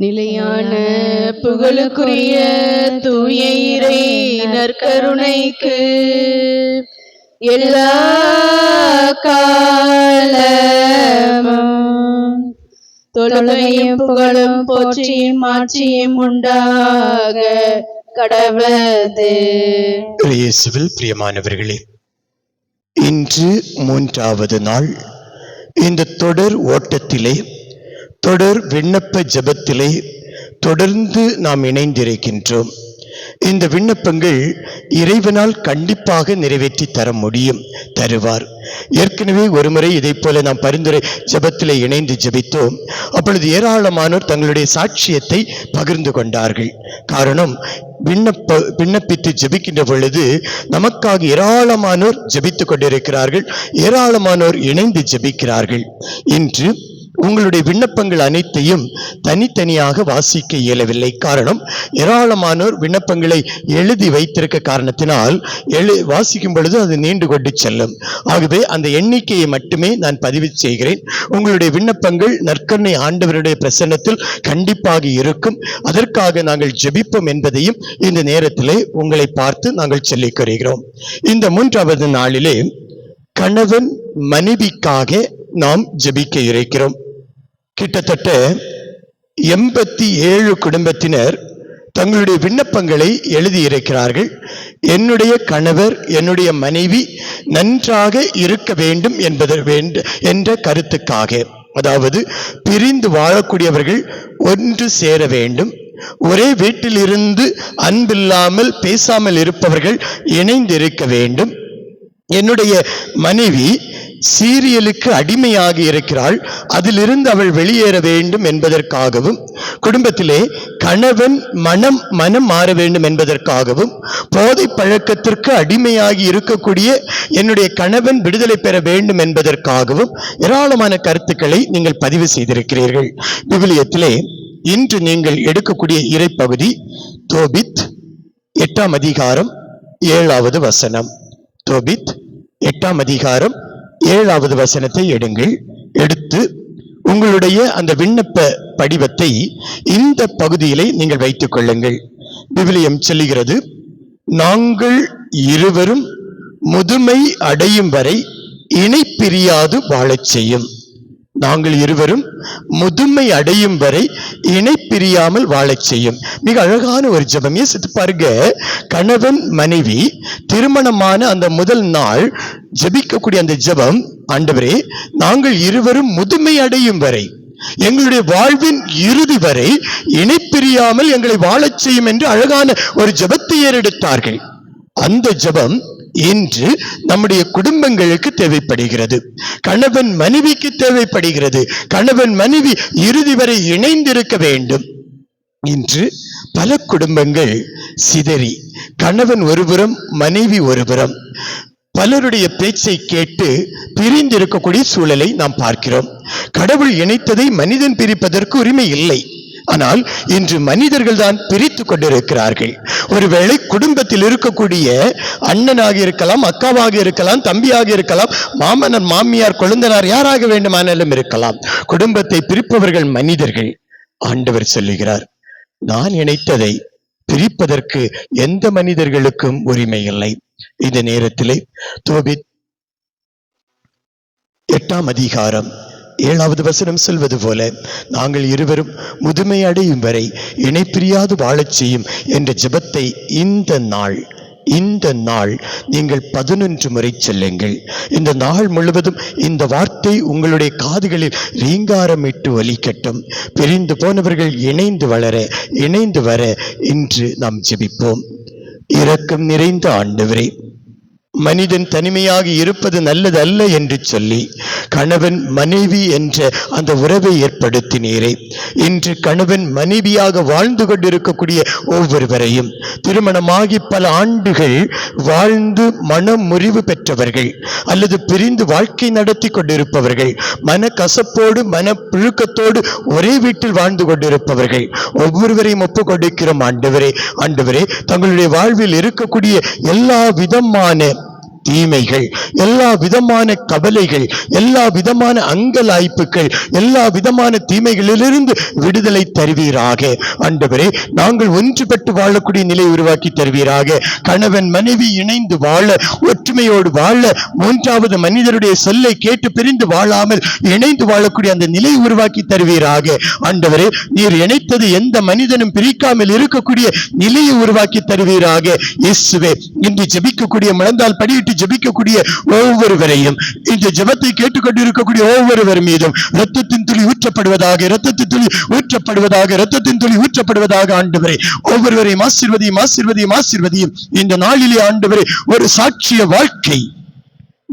நிலையான புகழுக்குரிய தூய இறை நற்கருணைக்கு எல்லா காலமும் தொழுகையும் புகழும் போற்றியும் மாற்றியும் உண்டாக கடவுளது. இயேசுவில் பிரியமானவர்களே, இன்று 3வது நாள். இந்த தொடர் ஓட்டத்திலே, தொடர் விண்ணப்ப ஜெபத்திலே தொடர்ந்து நாம் இணைந்திருக்கின்றோம். இந்த விண்ணப்பங்கள் இறைவனால் கண்டிப்பாக நிறைவேற்றி தர முடியும், தருவார். ஏற்கனவே ஒருமுறை இதை போல நாம் பரிந்துரை ஜெபத்திலே இணைந்து ஜெபித்தோம். அப்பொழுது ஏராளமானோர் தங்களுடைய சாட்சியத்தை பகிர்ந்து கொண்டார்கள். காரணம், விண்ணப்பித்து ஜெபிக்கின்ற பொழுது நமக்காக ஏராளமானோர் ஜெபித்து கொண்டிருக்கிறார்கள், ஏராளமானோர் இணைந்து ஜெபிக்கிறார்கள். இன்று உங்களுடைய விண்ணப்பங்கள் அனைத்தையும் தனித்தனியாக வாசிக்க இயலவில்லை. காரணம், ஏராளமானோர் விண்ணப்பங்களை எழுதி வைத்திருக்க காரணத்தினால் வாசிக்கும் பொழுது அது நீண்டு கொண்டு செல்லும். ஆகவே அந்த எண்ணிக்கையை மட்டுமே நான் பதிவு செய்கிறேன். உங்களுடைய விண்ணப்பங்கள் நற்கருணை ஆண்டவருடைய பிரசன்னத்தில் கண்டிப்பாக இருக்கும். அதற்காக நாங்கள் ஜெபிப்போம் என்பதையும் இந்த நேரத்திலே உங்களை பார்த்து நாங்கள் சொல்லிக் கொள்கிறோம். இந்த 3வது நாளிலே கணவன் மனைவிக்காக நாம் ஜெபிக்க இருக்கிறோம். கிட்டத்தட்ட 87 குடும்பத்தினர் தங்களுடைய விண்ணப்பங்களை எழுதியிருக்கிறார்கள். என்னுடைய கணவர், என்னுடைய மனைவி நன்றாக இருக்க வேண்டும் என்ற கருத்துக்காக. அதாவது பிரிந்து வாழக்கூடியவர்கள் ஒன்று சேர வேண்டும், ஒரே வீட்டில் இருந்து அன்பில்லாமல் பேசாமல் இருப்பவர்கள் இணைந்து இருக்க வேண்டும், என்னுடைய மனைவி சீரியலுக்கு அடிமையாக இருக்கிறாள், அதிலிருந்து அவள் வெளியேற வேண்டும் என்பதற்காகவும், குடும்பத்திலே கணவன் மனம் மாற வேண்டும் என்பதற்காகவும், போதை பழக்கத்திற்கு அடிமையாகி இருக்கக்கூடிய என்னுடைய கணவன் விடுதலை பெற வேண்டும் என்பதற்காகவும் ஏராளமான கருத்துக்களை நீங்கள் பதிவு செய்திருக்கிறீர்கள். விவிலியத்திலே இன்று நீங்கள் எடுக்கக்கூடிய இறைப்பகுதி தோபித் 8ஆம் அதிகாரம் 7வது வசனம். தோபித் 8ஆம் அதிகாரம் 7வது வசனத்தை எடுங்கள். எடுத்து உங்களுடைய அந்த விண்ணப்ப படிவத்தை இந்த பகுதியிலே நீங்கள் வைத்துக் கொள்ளுங்கள். விவிலியம் சொல்லுகிறது, நாங்கள் இருவரும் முதுமை அடையும் வரை இணை பிரியாது வாழச் செய்யும். நாங்கள் இருவரும் முதுமை அடையும் வரை இணை பிரியாமல் வாழச் செய்யும். மிக அழகான ஒரு ஜெபம். யோசித்து பாருங்க, கணவன் மனைவி திருமணமான அந்த முதல் நாள் ஜெபிக்கக்கூடிய அந்த ஜெபம், ஆண்டவரே நாங்கள் இருவரும் முதுமை அடையும் வரை, எங்களுடைய வாழ்வின் இறுதி வரை இணை பிரியாமல் எங்களை வாழச் செய்யும் என்று அழகான ஒரு ஜெபத்தை ஏறெடுத்தார்கள். அந்த ஜெபம் இன்று நம்முடைய குடும்பங்களுக்கு தேவைப்படுகிறது, கணவன் மனைவிக்கு தேவைப்படுகிறது. கணவன் மனைவி இறுதி வரை இணைந்திருக்க வேண்டும். இன்று பல குடும்பங்கள் சிதறி, கணவன் ஒருபுறம் மனைவி ஒருபுறம், பலருடைய பேச்சை கேட்டு பிரிந்திருக்கக்கூடிய சூழலை நாம் பார்க்கிறோம். கடவுள் இணைத்ததை மனிதன் பிரிப்பதற்கு உரிமை இல்லை. ஆனால் இன்று மனிதர்கள் தான் பிரித்து கொண்டிருக்கிறார்கள். ஒருவேளை குடும்பத்தில் இருக்கக்கூடிய அண்ணனாக இருக்கலாம், அக்காவாக இருக்கலாம், தம்பியாக இருக்கலாம், மாமனார் மாமியார் கொழுந்தனார் யாராக வேண்டுமானாலும் இருக்கலாம். குடும்பத்தை பிரிப்பவர்கள் மனிதர்கள். ஆண்டவர் சொல்லுகிறார், நான் இணைத்ததை பிரிப்பதற்கு எந்த மனிதர்களுக்கும் உரிமை இல்லை. இந்த நேரத்திலே தோபித் 8ஆம் அதிகாரம் 7வது வசனம் சொல்வது போல, நாங்கள் இருவரும் முதுமை அடையும் வரை இணை பிரியாது வாழச் செய்யும் என்ற ஜெபத்தை இந்த நாள் நீங்கள் 11 முறை சொல்லுங்கள். இந்த நாள் முழுவதும் இந்த வார்த்தை உங்களுடைய காதுகளில் ரீங்காரமிட்டு ஒலிக்கட்டும். பிரிந்து போனவர்கள் இணைந்து வர இன்று நாம் ஜெபிப்போம். இரக்கம் நிறைந்த ஆண்டவரே, மனிதன் தனிமையாக இருப்பது நல்லது அல்ல என்று சொல்லி கணவன் மனைவி என்ற அந்த உறவை ஏற்படுத்தினீரே. இன்று கணவன் மனைவியாக வாழ்ந்து கொண்டிருக்கக்கூடிய ஒவ்வொருவரையும், திருமணமாகி பல ஆண்டுகள் வாழ்ந்து மனம் முறிவு பெற்றவர்கள் அல்லது பிரிந்து வாழ்க்கை நடத்தி கொண்டிருப்பவர்கள், மன கசப்போடு மன புழுக்கத்தோடு ஒரே வீட்டில் வாழ்ந்து கொண்டிருப்பவர்கள் ஒவ்வொருவரையும் ஒப்புக் கொடுக்கிறோம். ஆண்டவரே, தங்களுடைய வாழ்வில் இருக்கக்கூடிய எல்லா விதமான தீமைகள், எல்லா விதமான கவலைகள், எல்லா விதமான அங்கலாய்ப்புகள், எல்லா விதமான தீமைகளிலிருந்து விடுதலை தருவீராக. ஆண்டவரே, நாங்கள் ஒன்றுபட்டு வாழக்கூடிய நிலை உருவாக்கி தருவீராக. கணவன் மனைவி இணைந்து வாழ, ஒற்றுமையோடு வாழ, மூன்றாவது மனிதருடைய சொல்லை கேட்டு பிரிந்து வாழாமல் இணைந்து வாழக்கூடிய அந்த நிலை உருவாக்கி தருவீராக. ஆண்டவரே, நீர் இணைத்தது எந்த மனிதனும் பிரிக்காமல் இருக்கக்கூடிய நிலையை உருவாக்கி தருவீராக. இயேசுவே, இன்று ஜெபிக்கக்கூடிய, முழந்தால் படியிட்டு ஜெபிக்கக்கூடிய ஒவ்வொருவரையும், இந்த ஜெபத்தை கேட்டுக்கொண்டிருக்கக்கூடிய ஒவ்வொருவர் மீதும் இரத்தத்தின் துளி ஊற்றப்படுவதாக, இரத்தத்தின் துளி ஊற்றப்படுவதாக, இரத்தத்தின் துளி ஊற்றப்படுவதாக. ஆண்டவரே, ஒவ்வொருவரையும் ஆசீர்வதியும், ஆசீர்வதியும், ஆசீர்வதியும். இந்த நாளிலே ஆண்டவரே, ஒரு சாட்சிய வாழ்க்கை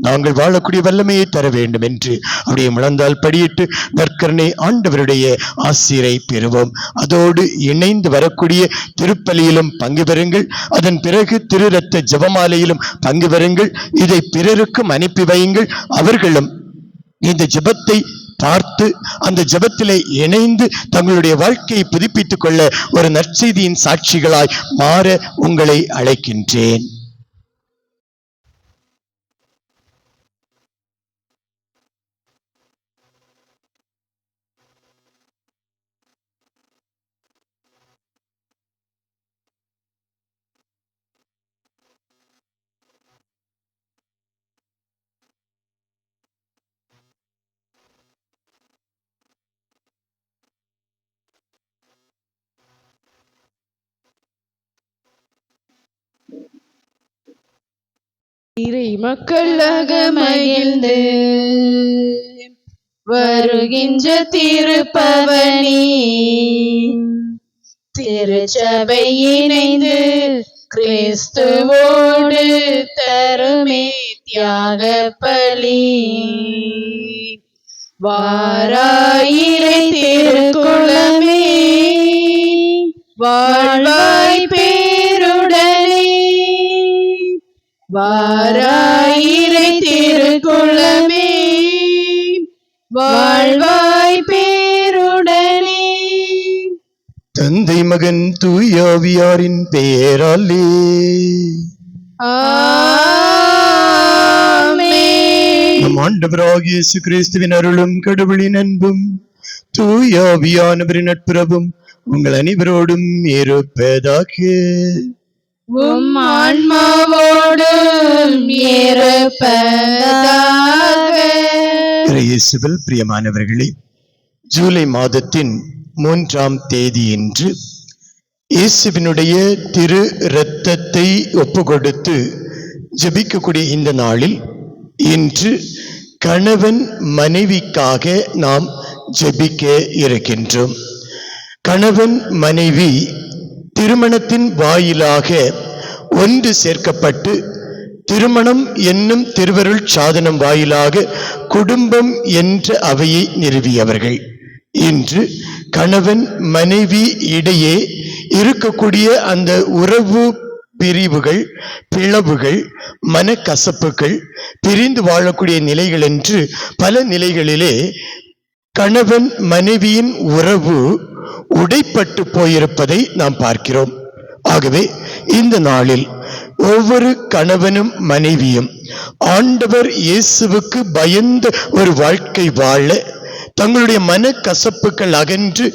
நாங்கள் வாழக்கூடிய வல்லமையை தர வேண்டும் என்று அப்படியே முழந்தால் படியிட்டு நற்கருணை ஆண்டவருடைய ஆசீரை பெறுவோம். அதோடு இணைந்து வரக்கூடிய திருப்பலியிலும் பங்கு பெறுங்கள். அதன் பிறகு திரு ரத்த ஜெபமாலையிலும் பங்கு பெறுங்கள். இதை பிறருக்கும் அனுப்பி வையுங்கள். அவர்களும் இந்த ஜெபத்தை பார்த்து அந்த ஜெபத்திலே இணைந்து தங்களுடைய வாழ்க்கையை புதுப்பித்துக் கொள்ள ஒரு நற்செய்தியின் சாட்சிகளாய் மாற உங்களை அழைக்கின்றேன். இறை மக்களாக மகிழ்ந்து வருகின்ற திருப்பவனி, திருச்சபை இணைந்து கிறிஸ்துவோடு தருமே தியாக பலி. வாராயிரை திருக்குளமே, வாழ்வாய் பேருடனே. வாராயிரை திருக்குளமே, வாழ்வாய் பேருடனே. தந்தை மகன் தூயாவியாரின் பெயராலே ஆமென். நம் ஆண்டவராகிய இயேசு கிறிஸ்துவின் அருளும் கடவுளின் அன்பும் தூயாவியானவரின் நட்புறவும் உங்கள் அனைவரோடும் இருப்பதாக. உம் ஆன்மாவோடும் இருப்பதாக. இயேசுவில் பிரியமானவர்களே, ஜூலை மாதத்தின் 3ஆம் தேதியன்று இயேசுவினுடைய திரு இரத்தத்தை ஒப்புக்கொடுத்து ஜெபிக்கக்கூடிய இந்த நாளில் இன்று கணவன் மனைவிக்காக நாம் ஜெபிக்க இருக்கின்றோம். கணவன் மனைவி திருமணத்தின் வாயிலாக ஒன்று சேர்க்கப்பட்டு திருமணம் என்னும் திருவருள் சாதனம் வாயிலாக குடும்பம் என்ற அவையை நிறுவியவர்கள். இன்று கணவன் மனைவி இடையே இருக்கக்கூடிய அந்த உறவு பிரிவுகள், பிளவுகள், மனக்கசப்புகள், பிரிந்து வாழக்கூடிய நிலைகள் என்று பல நிலைகளிலே கணவன் மனைவியின் உறவு உடைப்பட்டு போயிருப்பதை நாம் பார்க்கிறோம். ஆகவே இந்த நாளில் ஒவ்வொரு கணவனும் மனைவியும் ஆண்டவர் இயேசுவுக்கு பயந்த ஒரு வாழ்க்கை வாழ, தங்களுடைய மனக்கசப்புகள் அகன்று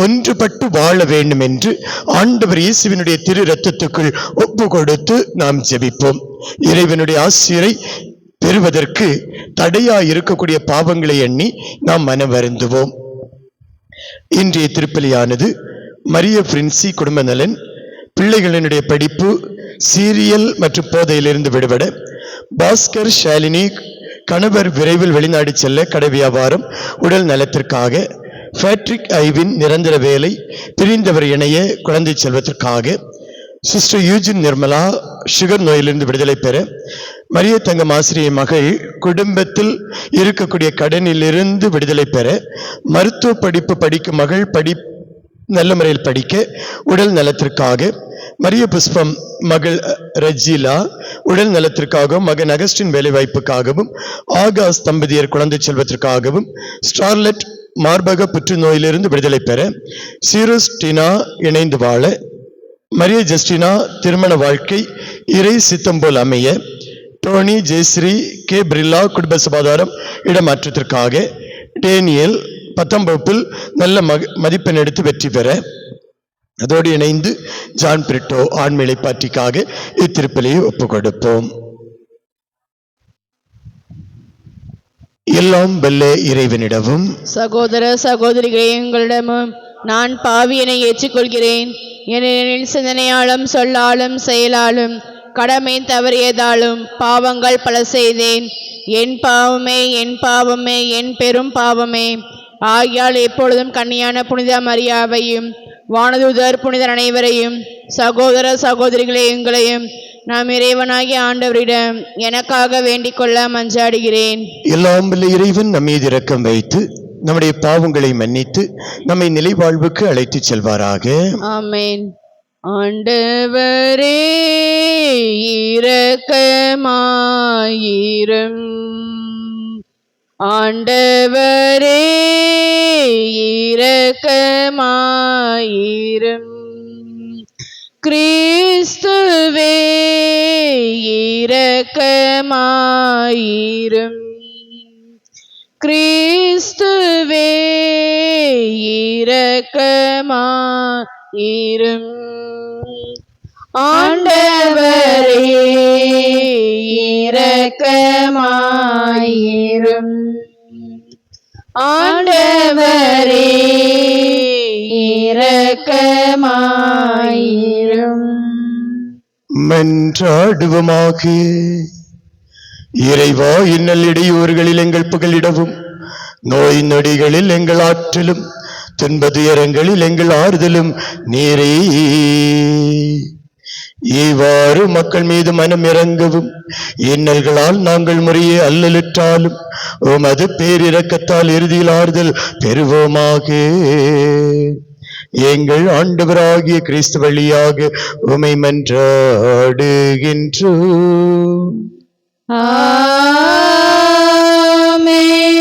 ஒன்றுபட்டு வாழ வேண்டும் என்று ஆண்டவர் இயேசுவினுடைய திரு இரத்தத்துக்குள் ஒப்பு கொடுத்து நாம் ஜெபிப்போம். இறைவனுடைய ஆசீரை பெறுவதற்கு தடையாய் இருக்கக்கூடிய பாவங்களை எண்ணி நாம் மனவருந்துவோம். இன்றைய திருப்பலியானது மரிய பிரின்சி குடும்ப நலன், பிள்ளைகளினுடைய படிப்பு, சீரியல் மற்றும் போதையிலிருந்து விடுபட, பாஸ்கர் ஷாலினி கணவர் விரைவில் வெளிநாடு செல்ல கடை வியாபாரம், உடல் நலத்திற்காக, பேட்ரிக் ஐவின் நிரந்தர வேலை, பிரிந்தவர் இணைய குழந்தை செல்வத்திற்காக, சிஸ்டர் யூஜின் நிர்மலா சுகர் நோயிலிருந்து விடுதலை பெற, மரிய தங்கம் ஆசிரியை மகள் குடும்பத்தில் இருக்கக்கூடிய கடனிலிருந்து விடுதலை பெற, மருத்துவ படிப்பு படிக்கும் மகள் நல்ல முறையில் படிக்க உடல் நலத்திற்காக, மரிய புஷ்பம் மகள் ரஜிலா உடல் நலத்திற்காகவும், மகன் அகஸ்டின் வேலை வாய்ப்புக்காகவும், ஆகாஷ் தம்பதியர் குழந்தை செல்வத்திற்காகவும், ஸ்டார்லெட் மார்பக புற்றுநோயிலிருந்து விடுதலை பெற, சீரோஸ் டினா இணைந்து வாழ, மரிய ஜஸ்டினா திருமண வாழ்க்கை இறை சித்தம் போல் அமைய, டோனி ஜெயஸ்ரீ கே பிரில்லா குடும்ப சுகாதாரம் இடமாற்றத்திற்காக டேனியல் 10ஆம் வகுப்பில் நல்ல மதிப்பெண் எடுத்து வெற்றி பெற, அதோடு இணைந்து ஜான் பிரிட்டோ ஆண்மையை பாற்றிக்காக இத்திருப்பலியை ஒப்புக் கொடுப்போம். எல்லாம் வல்ல இறைவனிடமும் சகோதர சகோதரிகளே, உங்களிடமும் நான் பாவியனை ஏற்றுக்கொள்கிறேன். ஏனெனில் சிந்தனையாலும் சொல்லாலும் செயலாலும் கடமை தவறியதாலும் பாவங்கள் பல செய்தேன். என் பாவமே, என் பாவமே, என் பெரும் பாவமே. ஆகையால் எப்பொழுதும் கன்னியான புனித மரியாவையும் வானதூதர் புனிதர் அனைவரையும் சகோதர சகோதரிகளே உங்களையும் நாம் இறைவனாகிய ஆண்டவரிடம் எனக்காக வேண்டிக் கொள்ள மன்றாடுகிறேன். எல்லாம் வல்ல இறைவன் நம் மீது இரக்கம் வைத்து நம்முடைய பாவங்களை மன்னித்து நம்மை நிலை வாழ்வுக்கு அழைத்து செல்வாராக. ஆமென். ஆண்டவரே இரக்கமாயிரும். ஆண்டவரே இரக்கமாயிரும். கிறிஸ்துவே இரக்கமாயிரும். கிறிஸ்துவே இரக்கமாயிரும். ஆண்டவரே இரக்கமாயிரும். ஆண்டவரே இரக்கமாயிரும். மன்றாடுவோமாக. இறைவா, இன்னல் இடையூறுகளில் எங்கள் புகலிடவும், நோய் நொடிகளில் எங்கள் ஆற்றலும், துன்பதுயரங்களில் எங்கள் ஆறுதலும் நீரே. இவ்வாறு மக்கள் மீது மனம் இறங்கவும், இன்னல்களால் நாங்கள் முறையே அல்லலுற்றாலும் உமது பேரிரக்கத்தால் இறுதியில் ஆறுதல் பெறுவோமாக. எங்கள் ஆண்டவராகிய கிறிஸ்து வழியாக உமை மன்றாடுகின்றோம். ஆமென்.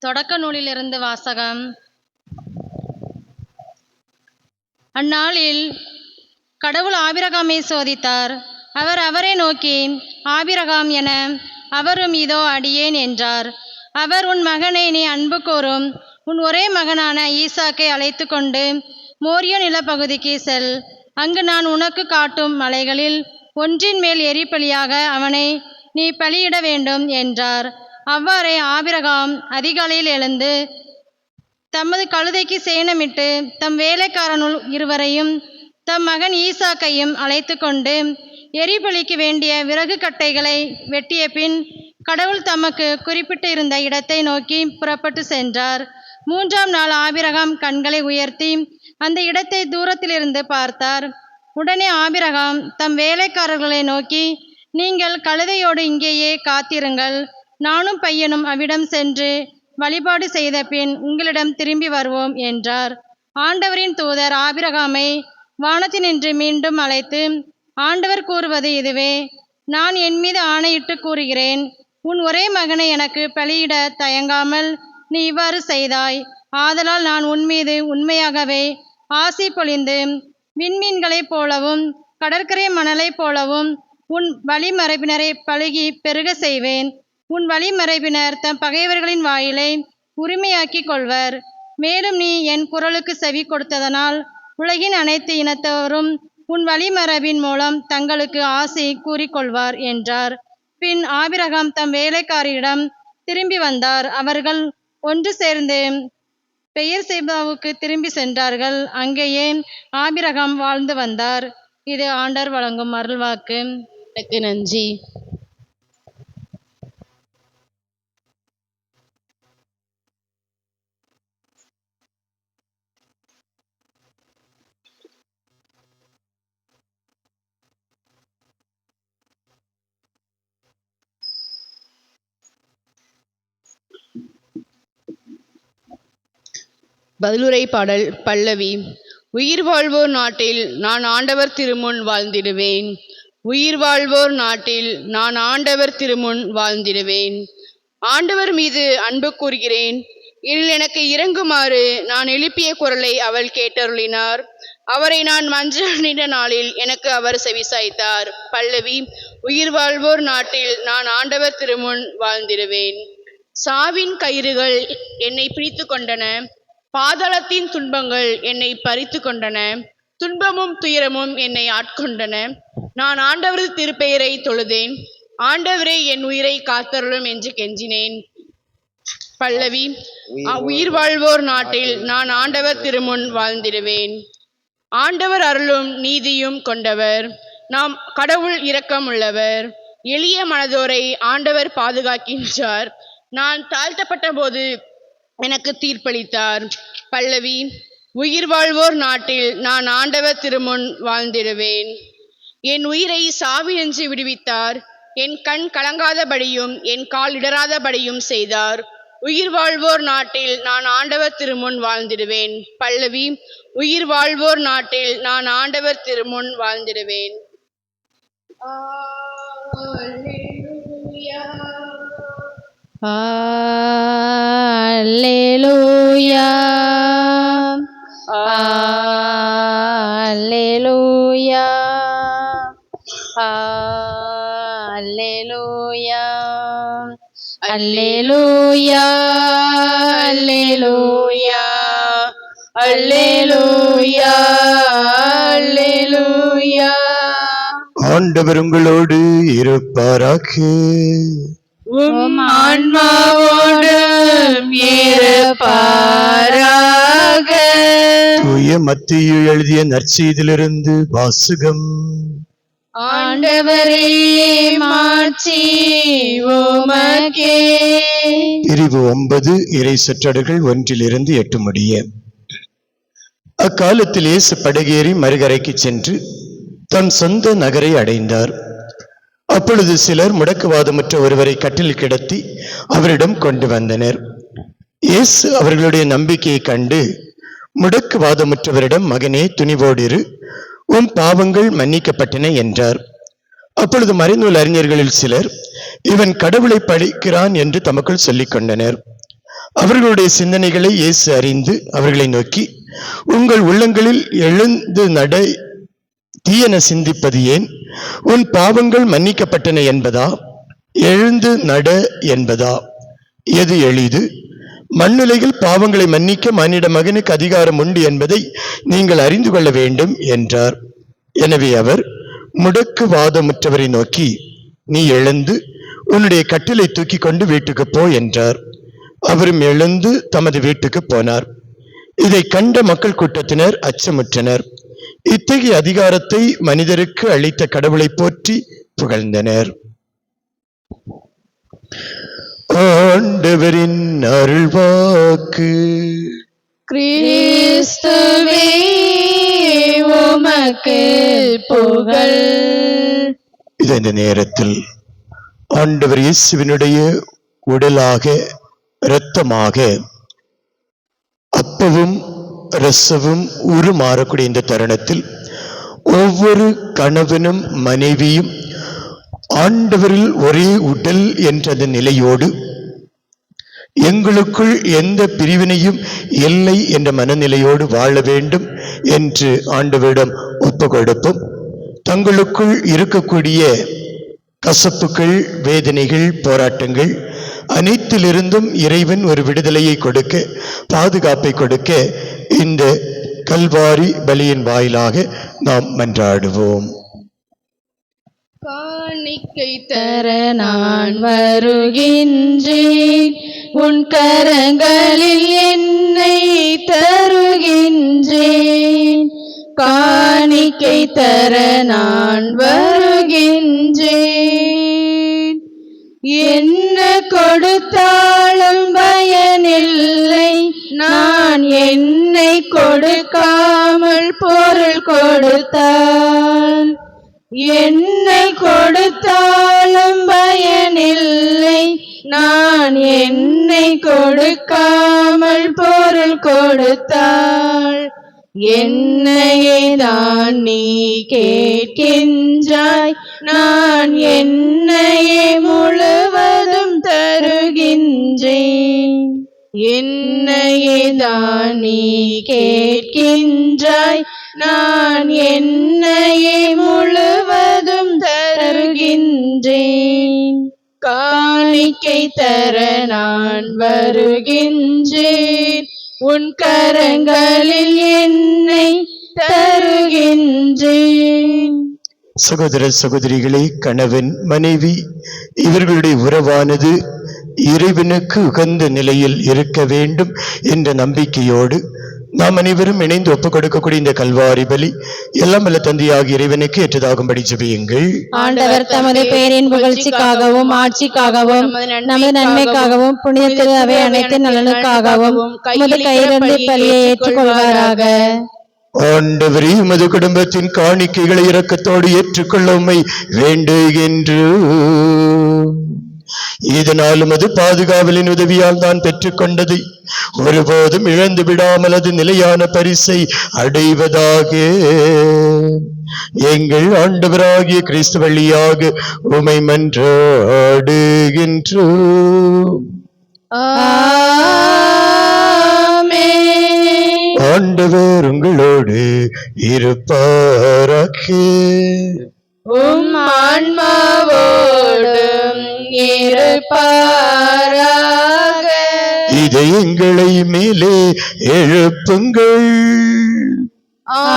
தொடக்க நூலிலிருந்து வாசகம். அந்நாளில் கடவுள் ஆபிரகாமை சோதித்தார். அவர் அவரை நோக்கி, ஆபிரகாம் என. அவரும் இதோ அடியேன் என்றார். அவர், உன் மகனை நீ அன்பு கூரும் உன் ஒரே மகனான ஈசாக்கை அழைத்து கொண்டு மோரியா நிலப்பகுதிக்கு செல். அங்கு நான் உனக்கு காட்டும் மலைகளில் ஒன்றின் மேல் எரிபலியாக அவனை நீ பலியிட வேண்டும் என்றார். அவ்வாறே ஆபிரகாம் அதிகாலையில் எழுந்து தமது கழுதைக்கு சேணமிட்டு தம் வேலைக்காரனுள் இருவரையும் தம் மகன் ஈசாக்கையும் அழைத்து கொண்டு எரிபலிக்கு வேண்டிய விறகு கட்டைகளை வெட்டிய பின் கடவுள் தமக்கு குறிப்பிட்டு இருந்த இடத்தை நோக்கி புறப்பட்டு சென்றார். 3ஆம் நாள் ஆபிரகாம் கண்களை உயர்த்தி அந்த இடத்தை தூரத்திலிருந்து பார்த்தார். உடனே ஆபிரகாம் தம் வேலைக்காரர்களை நோக்கி, நீங்கள் கழுதையோடு இங்கேயே காத்திருங்கள். நானும் பையனும் அவ்விடம் சென்று வழிபாடு செய்த பின் உங்களிடம் திரும்பி வருவோம் என்றார். ஆண்டவரின் தூதர் ஆபிரகாமை வானத்தினின்று மீண்டும் அழைத்து, ஆண்டவர் கூறுவது இதுவே, நான் என் மீது ஆணையிட்டு கூறுகிறேன், உன் ஒரே மகனை எனக்கு பலியிட தயங்காமல் நீ இவ்வாறு செய்தாய். ஆதலால் நான் உன் மீது உண்மையாகவே ஆசி பொழிந்து விண்மீன்களைப் போலவும் கடற்கரை மணலைப் போலவும் உன் வழிமரபினரை பழுகி பெருக செய்வேன். உன் வழிமரபினர் தம் பகைவர்களின் வாயிலை உரிமையாக்கி கொள்வர். மேலும் நீ என் குரலுக்கு செவி கொடுத்ததனால் உலகின் அனைத்து இனத்தவரும் உன் வழிமரபின் மூலம் தங்களுக்கு ஆசி கூறிக்கொள்வார் என்றார். பின் ஆபிரகாம் தம் வேலைக்காரியிடம் திரும்பி வந்தார். அவர்கள் ஒன்று சேர்ந்து பெயர்செபாவுக்கு திரும்பி சென்றார்கள். அங்கேயே ஆபிரகாம் வாழ்ந்து வந்தார். இது ஆண்டவர் வழங்கும் அருள்வாக்கு. நன்றி. பதிலுரை பாடல் பல்லவி. உயிர் வாழ்வோர் நாட்டில் நான் ஆண்டவர் திருமுன் வாழ்ந்திடுவேன். உயிர் வாழ்வோர் நாட்டில் நான் ஆண்டவர் திருமுன் வாழ்ந்திடுவேன். ஆண்டவர் மீது அன்பு கூறுகிறேன். இதில் எனக்கு இறங்குமாறு நான் எழுப்பிய குரலை அவள் கேட்டருளினார். அவரை நான் மஞ்சள் நீண்ட நாளில் எனக்கு அவர் செவிசாய்த்தார். பல்லவி. உயிர் வாழ்வோர் நாட்டில் நான் ஆண்டவர் திருமுன் வாழ்ந்திடுவேன். சாவின் கயிறுகள் என்னை பிடித்து கொண்டன, பாதாளத்தின் துன்பங்கள் என்னை பறித்து கொண்டன, துன்பமும் துயரமும் என்னை ஆட்கொண்டன. நான் ஆண்டவரது திருப்பெயரை தொழுதேன். ஆண்டவரே, என் உயிரை காத்தருளும் என்று கெஞ்சினேன். பல்லவி. உயிர் வாழ்வோர் நாட்டில் நான் ஆண்டவர் திருமுன் வாழ்ந்திடுவேன். ஆண்டவர் அருளும் நீதியும் கொண்டவர். நாம் கடவுள் இரக்கம் உள்ளவர். எளிய மனதோரை ஆண்டவர் பாதுகாக்கின்றார். நான் தாழ்த்தப்பட்ட போது எனக்கு தீர்ப்பளித்தார். பல்லவி. உயிர் வாழ்வோர் நாட்டில் நான் ஆண்டவர் திருமுன் வாழ்ந்திடுவேன். என் உயிரை சாவினின்று விடுவித்தார். என் கண் கலங்காதபடியும் என் கால் இடராதபடியும் செய்தார். உயிர் வாழ்வோர் நாட்டில் நான் ஆண்டவர் திருமுன் வாழ்ந்திடுவேன். பல்லவி. உயிர் வாழ்வோர் நாட்டில் நான் ஆண்டவர் திருமுன் வாழ்ந்திடுவேன். அல்லேலூயா, அல்லேலூயா, அல்லேலூயா, அல்லேலூயா, அல்லேலூயா, அல்லேலூயா, அல்லேலூயா. ஆண்டவர் உங்களோடு இருப்பாராக. உம் ஆன்மாவோடும் இருப்பாராக. தூய மத்தேயு எழுதிய நற்செய்தியிலிருந்து வாசகம். ஆண்டவரே, மாட்சி உமக்கே. பிரிவு 9, இறை சொற்றொடர்கள் 1-8 முடிய. அக்காலத்தில் இயேசு படகேறி மறுகரைக்கு சென்று தன் சொந்த நகரை அடைந்தார். அப்பொழுது சிலர் முடக்குவாதமுற்ற ஒருவரை கட்டில் கிடத்தி அவரிடம் கொண்டு வந்தனர். இயேசு அவர்களுடைய நம்பிக்கையை கண்டு முடக்குவாதமுற்றவரிடம், மகனே, துணிவோடிரு, உன் பாவங்கள் மன்னிக்கப்பட்டன என்றார். அப்பொழுது மறைநூல் அறிஞர்களில் சிலர், இவன் கடவுளை பழிக்கிறான் என்று தமக்குள் சொல்லிக் கொண்டனர். அவர்களுடைய சிந்தனைகளை இயேசு அறிந்து அவர்களை நோக்கி, உங்கள் உள்ளங்களில் எழுந்து நட தீயன சிந்திப்பது ஏன்? உன் பாவங்கள் மன்னிக்கப்பட்டன என்பதா, எழுந்து நட என்பதா? எது எளிது? மண்ணுலகில் பாவங்களை மன்னிக்க மானிட மகனுக்கு அதிகாரம் உண்டு என்பதை நீங்கள் அறிந்து கொள்ள வேண்டும் என்றார். எனவே அவர் முடக்குவாதமுற்றவரை நோக்கி, நீ எழுந்து உன்னுடைய கட்டிலை தூக்கி கொண்டு வீட்டுக்கு போ என்றார். அவரும் எழுந்து தமது வீட்டுக்கு போனார். இதை கண்ட மக்கள் கூட்டத்தினர் அச்சமுற்றனர். இத்தகைய அதிகாரத்தை மனிதருக்கு அளித்த கடவுளை போற்றி புகழ்ந்தனர். ஆண்டவரின் அருள்வாக்கு. கிறிஸ்துவே, உமக்கு புகழ். இந்த நேரத்தில் ஆண்டவர் இயேசுவினுடைய உடலாக இரத்தமாக அப்பவும் இரசமும் உருமாறக்கூடிய இந்த தருணத்தில் ஒவ்வொரு கணவனும் மனைவியும் ஆண்டவரில் ஒரே உடல் என்ற நிலையோடு எங்களுக்குள் எந்த பிரிவினையும் இல்லை என்ற மனநிலையோடு வாழ வேண்டும் என்று ஆண்டவரிடம் ஒப்பு கொடுப்போம். தங்களுக்குள் இருக்கக்கூடிய கசப்புகள், வேதனைகள், போராட்டங்கள் அனைத்திலிருந்தும் இறைவன் ஒரு விடுதலையை கொடுக்க, பாதுகாப்பை கொடுக்க இந்த கல்வாரி பலியின் வாயிலாக நாம் மன்றாடுவோம். காணிக்கை தர நான் வருகின்றேன், உன் கரங்களில் என்னை தருகின்றேன். காணிக்கை தர நான் வருகின்றேன். என்ன கொடுத்தாலும் பயனில்லை, நான் என்னை கொடுக்காமல் பொருள் கொடுத்தால். என்னை கொடுத்தாலும் பயனில்லை, நான் என்னை கொடுக்காமல் பொருள் கொடுத்தால். என்னையே தான் நீ கேட்கின்றாய், நான் என்னையே முழுவதும் தருகின்றேன். என்னையே தான் நீ கேட்கின்றாய், நான் என்னையே முழுவதும் தருகின்றேன். காணிக்கை தர நான் வருகின்றேன், உன் கரங்களில் என்னை தருகின்றேன். சகோதர சகோதரிகளே, கணவன் மனைவி இவர்களுடைய உறவானது இறைவனுக்கு உகந்த நிலையில் இருக்க வேண்டும் என்ற நம்பிக்கையோடு நாம் அனைவரும் இணைந்து ஒப்புக் கொடுக்கக்கூடிய இந்த கல்வாரி பலி எல்லாம் வல்ல தந்தையாகிய இறைவனுக்கு ஏற்றதாகும்படி ஜெபியுங்கள். ஆண்டவர் தமது பெயரின் புகழ்ச்சிக்காகவும் ஆட்சிக்காகவும் நமது நன்மைக்காகவும் புனித திரு அவை அனைத்து நலனுக்காகவும் உமது கையிலிருந்து பலியை ஏற்றுக்கொள்வாராக. ஆண்டவரே, உமது குடும்பத்தின் காணிக்கைகளை இரக்கத்தோடு ஏற்றுக்கொள்ள உம்மை வேண்டுகின்றோம். இதனால் உமது பாதுகாவலின் உதவியால் தான் பெற்றுக்கொண்டதை ஒருபோதும் இழந்து விடாமல் அது நிலையான பரிசை அடைவதாக எங்கள் ஆண்டவராகிய கிறிஸ்து வழியாக உம்மை மன்றாடுகின்றோம். ஆண்டவர் உங்களோடு இருப்பாராக. உம் ஆன்மாவோடும் இருப்பாராக. இதயங்களை மேலே எழுப்புங்கள்.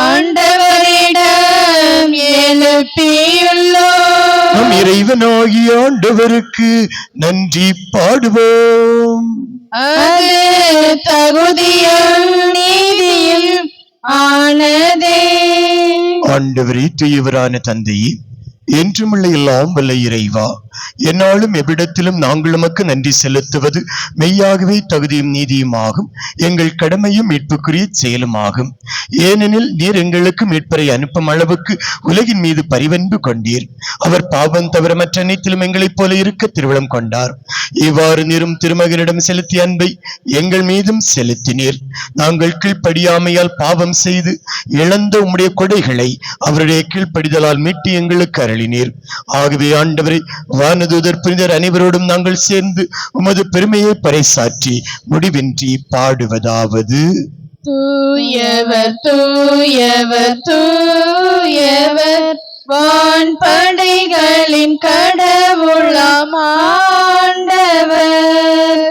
ஆண்டவரிடம் எழுப்பியுள்ளோம். நம் இறைவனாகிய ஆண்டவருக்கு நன்றி பாடுவோம். அது தகுதியும் நீதியும் ஆனதே. ஆண்டவரே, தூயவரான தந்தையே, என்றுமுள்ள எல்லாம் வல்ல இறைவா, என்னாலும் எவ்விடத்திலும் நாங்கள் உமக்கு நன்றி செலுத்துவது மெய்யாகவே தகுதியும் நீதியுமாகும், எங்கள் கடமையும் மீட்புக்குரிய செயலுமாகும். ஏனெனில் நீர் எங்களுக்கு மீட்பரை அனுப்பும் அளவுக்கு உலகின் மீது பரிவன்பு கொண்டீர். அவர் பாவம் தவிர மற்ற அனைத்திலும் எங்களைப் போல இருக்க திருவிழம் கொண்டார். இவ்வாறு நீரும் திருமகனிடம் செலுத்திய அன்பை எங்கள் மீதும் செலுத்தினீர். நாங்கள் கீழ்ப்படியாமையால் பாவம் செய்து இழந்த உம்முடைய கொடைகளை அவருடைய கீழ்ப்படிதலால் மீட்டு எங்களுக்கு அருளினீர். ஆகவே ஆண்டவரை, வானதூதர் புனிதர் அனைவரோடும் நாங்கள் சேர்ந்து உமது பெருமையை பறைசாற்றி முடிவின்றி பாடுவதாவது: தூயவர் தூயவர் தூயவர், வான் படைகளின் கடவுளாம் ஆண்டவர்.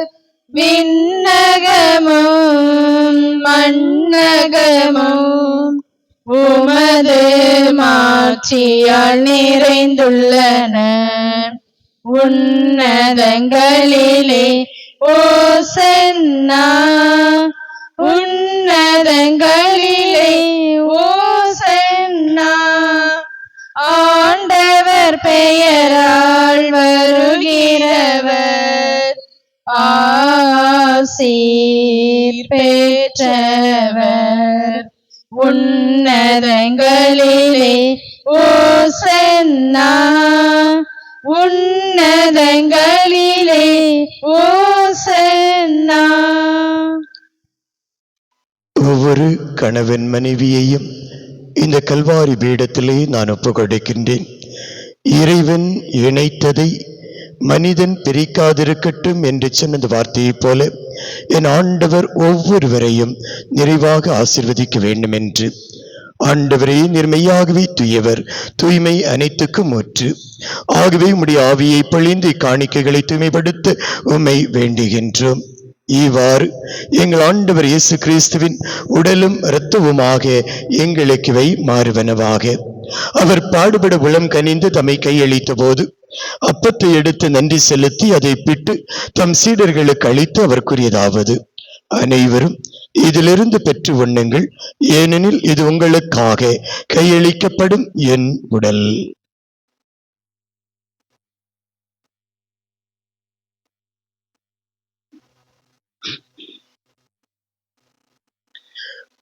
விண்ணகமும் மண்ணகமும் உமது மாட்சியால் நிறைந்துள்ளன. உன்னதங்களிலே ஓசன்னா, உன்னதங்களிலே ஓசன்னா. ஆண்டவர் பெயரால் வருகிறவர் ஆசீர் பெற்றவர். உன்னதங்களிலே ஓசன்னா, உன்னதங்களிலே ஓசன்னா. ஒவ்வொரு கணவன் மனைவியையும் இந்த கல்வாரி பீடத்திலே நான் ஒப்புக் கொடுக்கின்றேன். இறைவன் இணைத்ததை மனிதன் பிரிக்காதிருக்கட்டும் என்று சொன்ன வார்த்தையைப் போல என் ஆண்டவர் ஒவ்வொருவரையும் நிறைவாக ஆசீர்வதிக்க வேண்டும் என்று. ஆண்டவரே, நிர்மையாகவே தூயவர், தூய்மை அனைத்துக்கும் ஊற்று. ஆகவே உம்முடைய ஆவியை பொழிந்து இக்காணிக்கைகளை தூய்மைப்படுத்த உம்மை வேண்டுகின்றோம். இவ்வாறு எங்கள் ஆண்டவர் இயேசு கிறிஸ்துவின் உடலும் இரத்தவுமாக எங்களுக்கு இவை மாறுவனவாக. அவர் பாடுபட உளம் கனிந்து தம்மை கையளித்த போது அப்பத்தை எடுத்து நன்றி செலுத்தி அதை பிட்டு தம் சீடர்களுக்கு அளித்து அவர் கூறியதாவது: அனைவரும் இதிலிருந்து பெற்று உண்ணுங்கள், ஏனெனில் இது உங்களுக்காக கையளிக்கப்படும் என் உடல்.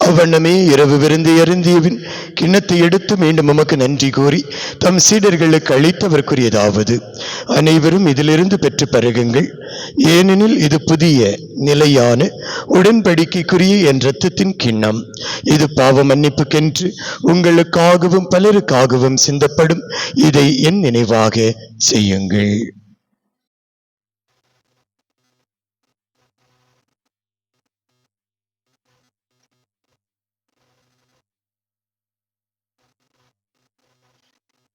அவ்வண்ணமே இரவு விருந்தை அருந்தியபின் கிண்ணத்தை எடுத்து மீண்டும் உமக்கு நன்றி கூறி தம் சீடர்களுக்கு அளித்தவர் கூறியதாவது: அனைவரும் இதிலிருந்து பெற்று பருகுங்கள், ஏனெனில் இது புதிய நிலையான உடன்படிக்கைக்குரிய என் இரத்தத்தின் கிண்ணம். இது பாவ மன்னிப்புக்கென்று உங்களுக்காகவும் பலருக்காகவும் சிந்தப்படும். இதை என் நினைவாக செய்யுங்கள்.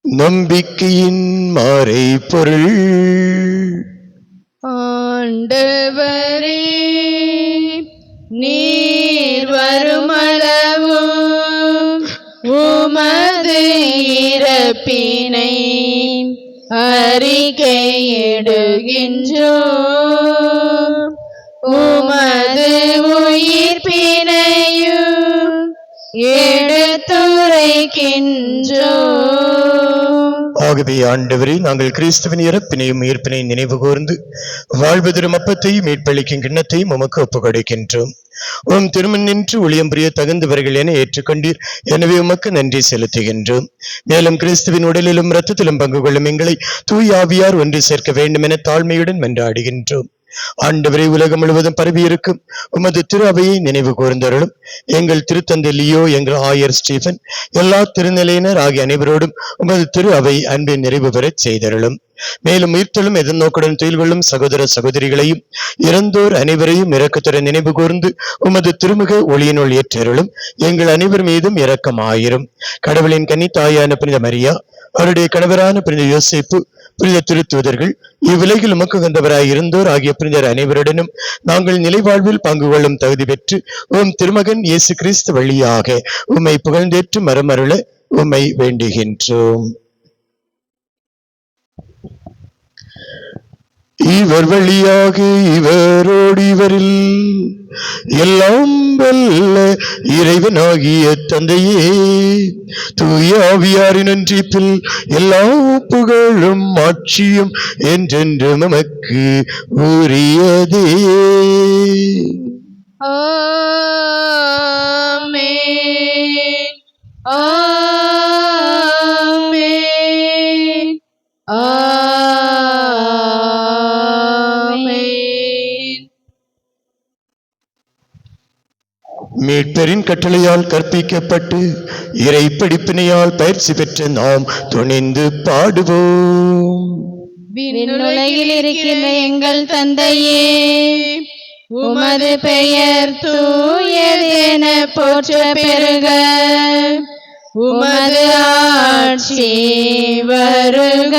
நம்பிக்கையின் மறைபொருள். ஆண்டவரே, நீர் வருமளவும் உமது இறப்பினை அறிக்கையிடுகின்றோம், உமது உயிர்ப்பினையும் எடுத்துரைக்கின்றோம். ஆகவே ஆண்டவரே, நாங்கள் கிறிஸ்துவின் இறப்பினையும் உயிர்ப்பினையும் நினைவு கூர்ந்து வாழ்வதரும் அப்பத்தையும் மீட்பளிக்கும் கிண்ணத்தையும் உமக்கு ஒப்புக்கொடுக்கின்றோம். உம் திருமண் நின்று ஊழியம் புரிய தகுந்தவர்கள் என ஏற்றுக்கொண்டீர். எனவே உமக்கு நன்றி செலுத்துகின்றோம். மேலும் கிறிஸ்துவின் உடலிலும் இரத்தத்திலும் பங்கு கொள்ளும் எங்களை தூய் ஆவியார் ஒன்று சேர்க்க வேண்டும் என தாழ்மையுடன் மன்றாடுகின்றோம். ஆண்டவரை உலகம் முழுவதும் பரவி இருக்கும் உமது திரு அவையை நினைவு கூர்ந்தருளும். எங்கள் திருத்தந்தை லியோ, எங்கள் ஆயர் ஸ்டீபன், எல்லா திருநிலையினர் ஆகிய அனைவரோடும் உமது திரு அவை அன்பின் நிறைவு பெறச் செய்தருளும். மேலும் உயிர்த்தலும் எதிர்நோக்குடன் துயில் கொள்ளும் சகோதர சகோதரிகளையும் இறந்தோர் அனைவரையும் இரக்கத்துடன் நினைவு கூர்ந்து உமது திருமுக ஒளியினுள் ஏற்றருளும். எங்கள் அனைவர் மீதும் இரக்கமாயிரும். கடவுளின் கன்னி தாயான புனித மரியா, அவருடைய கணவரான புனித யோசேப்பு, புனித திருத்தூதர்கள், இவ்வுலகில் உமக்கு வந்தவராய் இருந்தோர் ஆகிய புனிதர் அனைவருடனும் நாங்கள் நிலைவாழ்வில் பங்கு கொள்ளும் தகுதி பெற்று உம் திருமகன் இயேசு கிறிஸ்து வழியாக உம்மை புகழ்ந்தேற்று மரமருள உம்மை வேண்டுகின்றோம். இவர் வழியாக இவரோடு இவரில் எல்லாம் வல்ல இறைவனாகிய தந்தையே, தூய ஆவியாரின் ஒன்றிப்பில் எல்லா புகழும் ஆட்சியும் என்றென்றும் நமக்கு உரியதே. ஆமென். ஆமென். ஆமென். மீட்பரின் கட்டளையால் கற்பிக்கப்பட்டு இறை படிப்பினையால் பயிற்சி பெற்ற நாம் துணிந்து பாடுவோம். விண்ணுலகில் இருக்கின்ற எங்கள் தந்தையே, உமது பெயர் தூயதென போற்ற பெருக, உமது ஆட்சி வருக,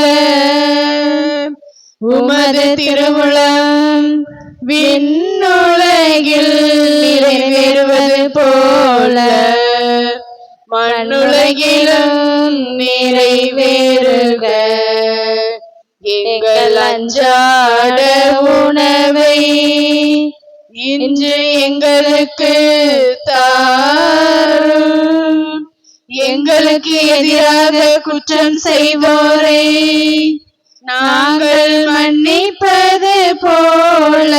உமது திருவுளம் விண்ணுலகில் நிறைவேறுவது போல மண்ணுலகிலும் நிறைவேறுக. எங்கள் அன்றாட உணவை இன்று எங்களுக்கு தாரும். எங்களுக்கு எதிராக குற்றம் செய்வோரை நாங்கள் மன்னிப்பது போல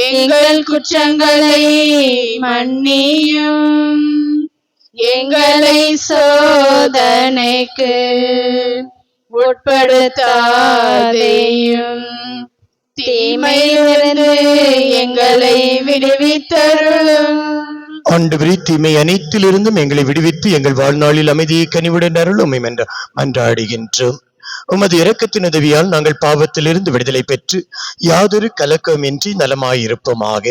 எங்கள் குற்றங்களை மன்னியும். எங்களை சோதனைக்கு உட்படுத்தாதேயும், தீமையிலிருந்து எங்களை விடுவித்தருளும். ஆண்டவரே, தீமை அனைத்திலிருந்தும் எங்களை விடுவித்து எங்கள் வாழ்நாளில் அமைதியை கனிவுடன் அருளும் என்று மன்றாடுகின்றோம். உமது இரக்கத்தின் உதவியால் நாங்கள் பாவத்திலிருந்து விடுதலை பெற்று யாதொரு கலக்கமின்றி நலமாயிருப்போமாக.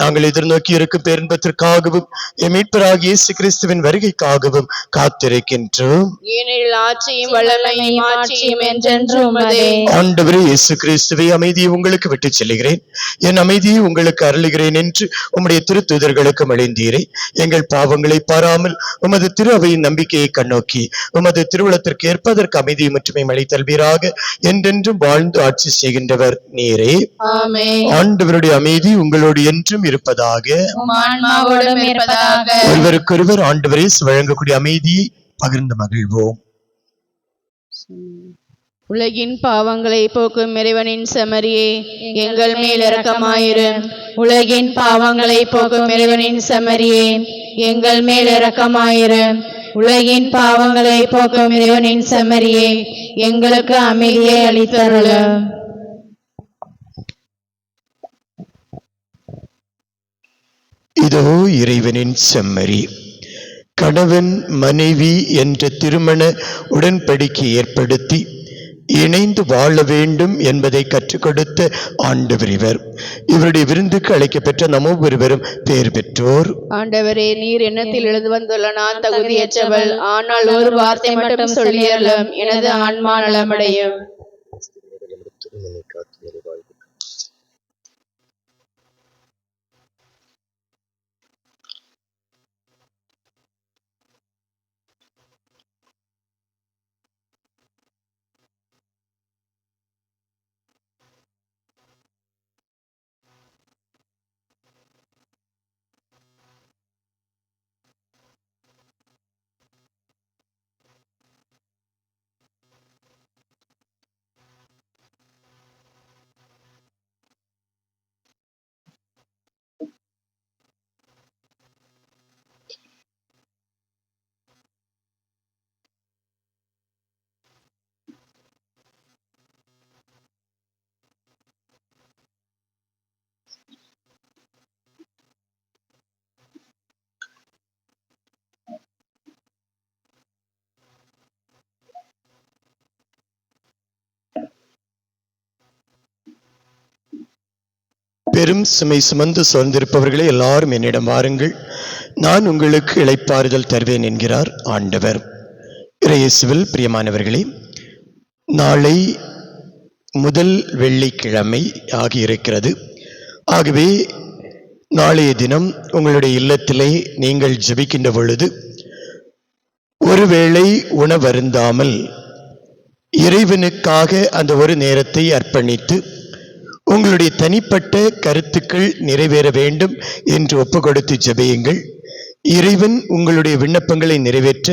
நாங்கள் எதிர்நோக்கி இருக்கும் பேரின்பத்திற்காகவும் மீட்பராகிய இயேசு கிறிஸ்துவின் வருகைக்காகவும் காத்திருக்கின்றோம். ஏனெனில் ஆட்சியும் வல்லமையும் மாட்சியும் என்றென்றும் உமதே. ஆண்டவரே இயேசு கிறிஸ்துவை, அமைதியை உங்களுக்கு விட்டுச் செல்கிறேன், என் அமைதியை உங்களுக்கு அருளுகிறேன் என்று உம்முடைய திருத்தூதர்களுக்கு அளித்தீரே. எங்கள் பாவங்களை பாராமல் உமது திரு அவையின் நம்பிக்கையை கண்ணோக்கி உமது திருவுளத்திற்கு ஏற்பதற்கு அமைதியை மட்டுமே அளித்தல்வீராக. என்றென்றும் வாழ்ந்து ஆட்சி செய்கின்றவர் நீரே. ஆமென். ஆண்டவருடைய அமைதி உங்களோடு என்றும் இருப்பதாக. உம் ஆன்மாவோடும் இருப்பதாக. ஒருவருக்கொருவர் ஆண்டவரே வழங்கக்கூடிய அமைதியை பகிர்ந்து மகிழ்வோம். உலகின் பாவங்களை போக்கும் இறைவனின் செம்மறியே, எங்கள் மேல் இரக்கமாயிரும். உலகின் பாவங்களை போக்கும் இறைவனின் செம்மறியே, எங்கள் மேல் இரக்கமாயிரும். உலகின் பாவங்களை போக்கும் இறைவனின் செம்மறியே, எங்களுக்கு அமைதியை அளித்தருளும். இதோ இறைவனின் செம்மறி. கணவன் மனைவி என்ற திருமண உடன்படிக்கை ஏற்படுத்தி இணைந்து வாழ வேண்டும் என்பதை கற்றுக் கொடுத்த ஆண்டவர் இவர். இவருடைய விருந்துக்கு அழைக்கப்பெற்ற நம்ம ஒருவரும் பெயர் பெற்றோர். ஆண்டவரே, நீர் எண்ணத்தில் எழுந்து வந்துள்ள நான் தகுதியற்றவள், ஆனால் ஒரு வார்த்தை மட்டும் சொல்லியறலும் எனது ஆன்மா நலமடையும். பெரும் சுமை சுமந்து சோர்ந்திருப்பவர்களே, எல்லாரும் என்னிடம் வாருங்கள், நான் உங்களுக்கு இளைப்பாறுதல் தருவேன் என்கிறார் ஆண்டவர். இயேசுவில் பிரியமானவர்களே, நாளை முதல் வெள்ளிக்கிழமை ஆகியிருக்கிறது. ஆகவே நாளைய தினம் உங்களுடைய இல்லத்திலே நீங்கள் ஜெபிக்கின்ற பொழுது ஒருவேளை உணவருந்தாமல் இறைவனுக்காக அந்த ஒரு நேரத்தை அர்ப்பணித்து உங்களுடைய தனிப்பட்ட கருத்துக்கள் நிறைவேற வேண்டும் என்று ஒப்புக் கொடுத்து ஜெபியுங்கள். இறைவன் உங்களுடைய விண்ணப்பங்களை நிறைவேற்ற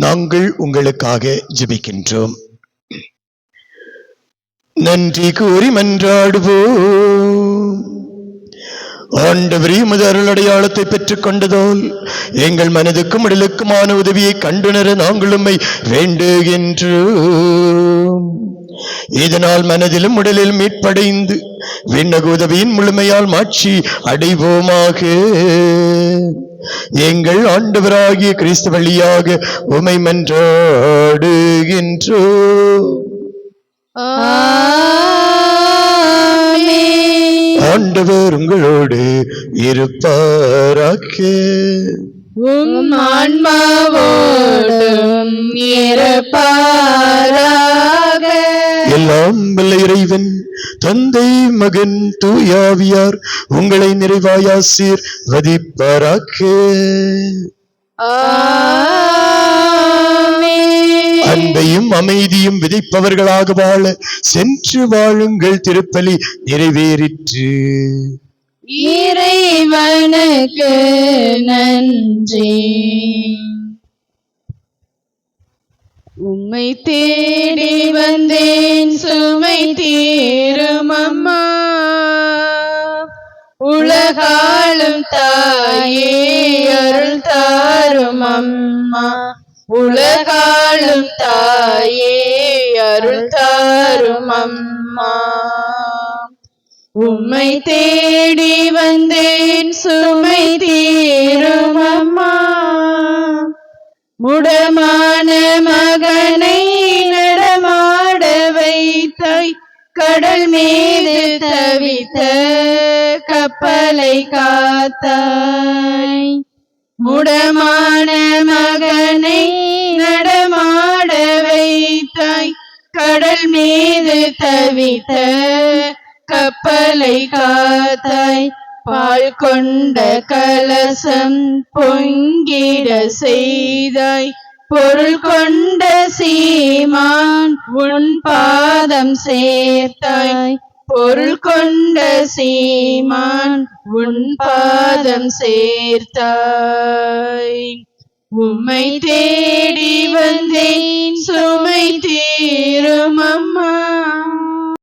நாங்கள் உங்களுக்காக ஜெபிக்கின்றோம். நன்றி கூறி மன்றாடுவோம். ஆண்டவரே, உமது அருள் அடையாளத்தை பெற்றுக் கொண்டதால் எங்கள் மனதுக்கும் உடலுக்குமான உதவியை கண்டுணர நாங்கள் உம்மை வேண்டுகின்றோம். இதனால் மனதிலும் உடலிலும் மீட்படைந்து விண்ணக உதவியின் முழுமையால் மாட்சி அடைவோமாக. எங்கள் ஆண்டவராகிய கிறிஸ்து வழியாக உம்மை மன்றாடுகின்றோம். ஆண்டவர் உங்களோடு இருப்பாராக. உம் ஆன்மாவோடும் இருப்பாராக. எல்லாம் வல்ல இறைவன் தந்தை, மகன், தூயாவியார் உங்களை நிறைவாய் ஆசீர்வதிப்பாராக. அன்பையும் அமைதியும் விதைப்பவர்களாக வாழ சென்று வாழுங்கள். திருப்பலி நிறைவேறிற்று. இறைவனுக்கு நன்றி. உம்மை தேடி வந்தேன், சுமை தீரும் அம்மா. உலகாளும் தாயே, அருள் தாரும் அம்மா. உலகாளும் தாயே, அருள் தாரும் அம்மா. உம்மை தேடி வந்தேன், சுமை தீரும் அம்மா. முடமான மகனை நடமாட வைத்தாய், கடல் மீது தவித்த கப்பலை காத்தாய். முடமான மகனை நடமாட வைத்தாய், கடல் மீது தவித்த கப்பலை காத்தாய். பால் கொண்ட கலசம் பொங்கிட செய்தாய், பொருள் கொண்ட சீமான் உன் பாதம் சேர்த்தாய். பொருள் கொண்ட சீமான் உன் பாதம் சேர்த்தாய். உம்மை தேடி வந்தேன், சுமை தீரும் அம்மா.